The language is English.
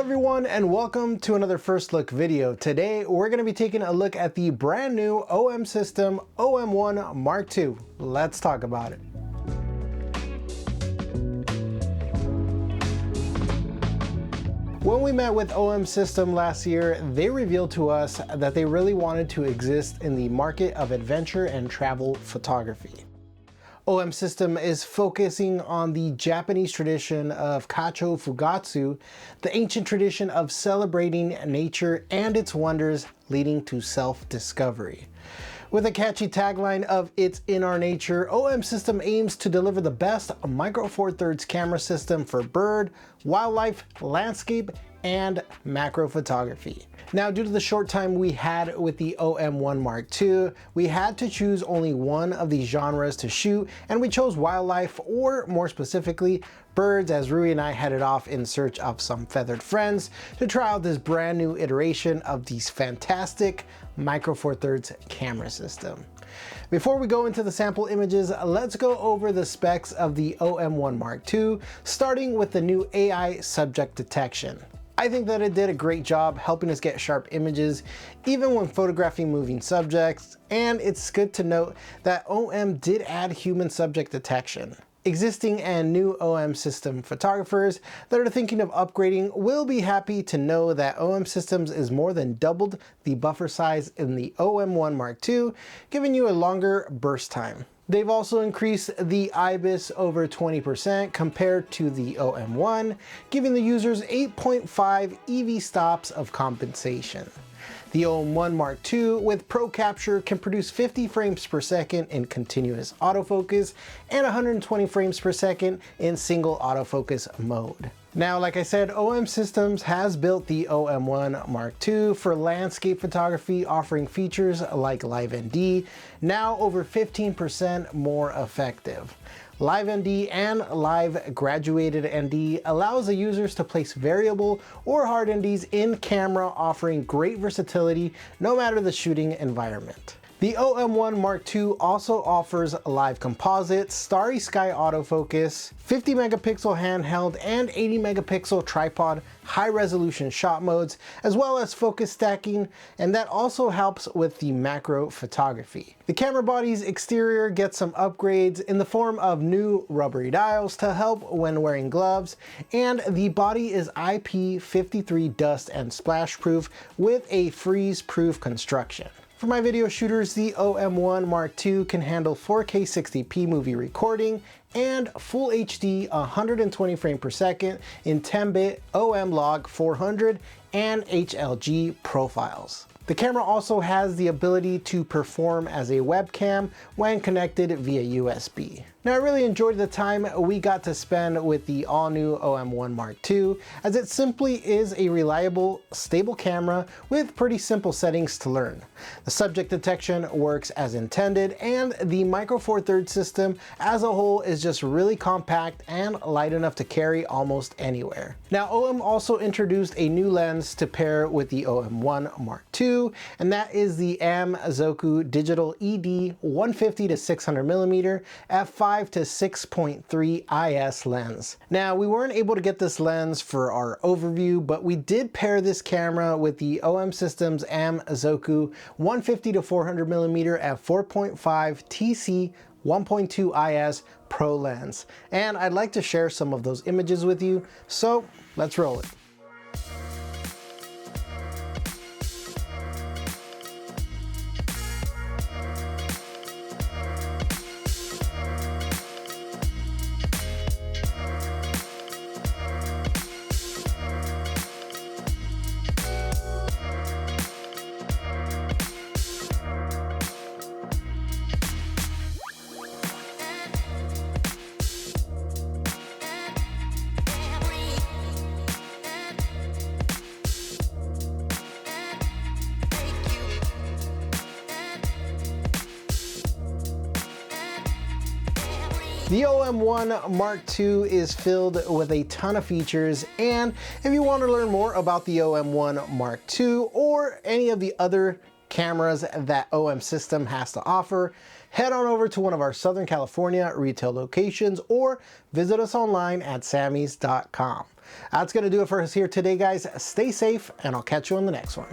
everyone, and welcome to another first look video. Today we're going to be taking a look at the brand new OM system OM1 Mark II. Let's talk about it. When we met with OM System last year, they revealed to us that they really wanted to exist in the market of adventure and travel photography. OM System is focusing on the Japanese tradition of Kacho Fugatsu, the ancient tradition of celebrating nature and its wonders leading to self-discovery. With a catchy tagline of "It's in our nature," OM System aims to deliver the best Micro Four Thirds camera system for bird, wildlife, landscape, and macro photography. Now, due to the short time we had with the OM1 Mark II, we had to choose only one of these genres to shoot, and we chose wildlife, or more specifically, birds, as Rui and I headed off in search of some feathered friends to try out this brand new iteration of these fantastic Micro Four Thirds camera system. Before we go into the sample images, let's go over the specs of the OM1 Mark II, starting with the new AI subject detection. I think that it did a great job helping us get sharp images, even when photographing moving subjects, and it's good to note that OM did add human subject detection. Existing and new OM System photographers that are thinking of upgrading will be happy to know that OM Systems is more than doubled the buffer size in the OM1 Mark II, giving you a longer burst time. They've also increased the IBIS over 20% compared to the OM1, giving the users 8.5 EV stops of compensation. The OM1 Mark II with Pro Capture can produce 50 frames per second in continuous autofocus and 120 frames per second in single autofocus mode. Now, like I said, OM Systems has built the OM1 Mark II for landscape photography, offering features like Live ND, now over 15% more effective. Live ND and Live Graduated ND allows the users to place variable or hard NDs in camera, offering great versatility no matter the shooting environment. The OM1 Mark II also offers live composite, starry sky autofocus, 50 megapixel handheld and 80 megapixel tripod high resolution shot modes, as well as focus stacking, and that also helps with the macro photography. The camera body's exterior gets some upgrades in the form of new rubbery dials to help when wearing gloves, and the body is IP53 dust and splash proof with a freeze proof construction. For my video shooters, the OM1 Mark II can handle 4K 60p movie recording and Full HD 120 frame per second in 10-bit OM log 400 and HLG profiles. The camera also has the ability to perform as a webcam when connected via USB. Now, I really enjoyed the time we got to spend with the all-new OM1 Mark II, as it simply is a reliable, stable camera with pretty simple settings to learn. The subject detection works as intended, and the Micro Four Thirds system as a whole is just really compact and light enough to carry almost anywhere. Now, OM also introduced a new lens to pair with the OM1 Mark II, and that is the Amzoku Digital ED 150 to 600 mm f5 to 6.3 IS lens. Now, we weren't able to get this lens for our overview, but we did pair this camera with the OM Systems Amzoku 150 to 400 mm f4.5 TC 1.2 IS Pro lens, and I'd like to share some of those images with you, so let's roll it. The OM1 Mark II is filled with a ton of features, and if you want to learn more about the OM1 Mark II or any of the other cameras that OM System has to offer, head on over to one of our Southern California retail locations or visit us online at samys.com. That's going to do it for us here today, guys. Stay safe, and I'll catch you on the next one.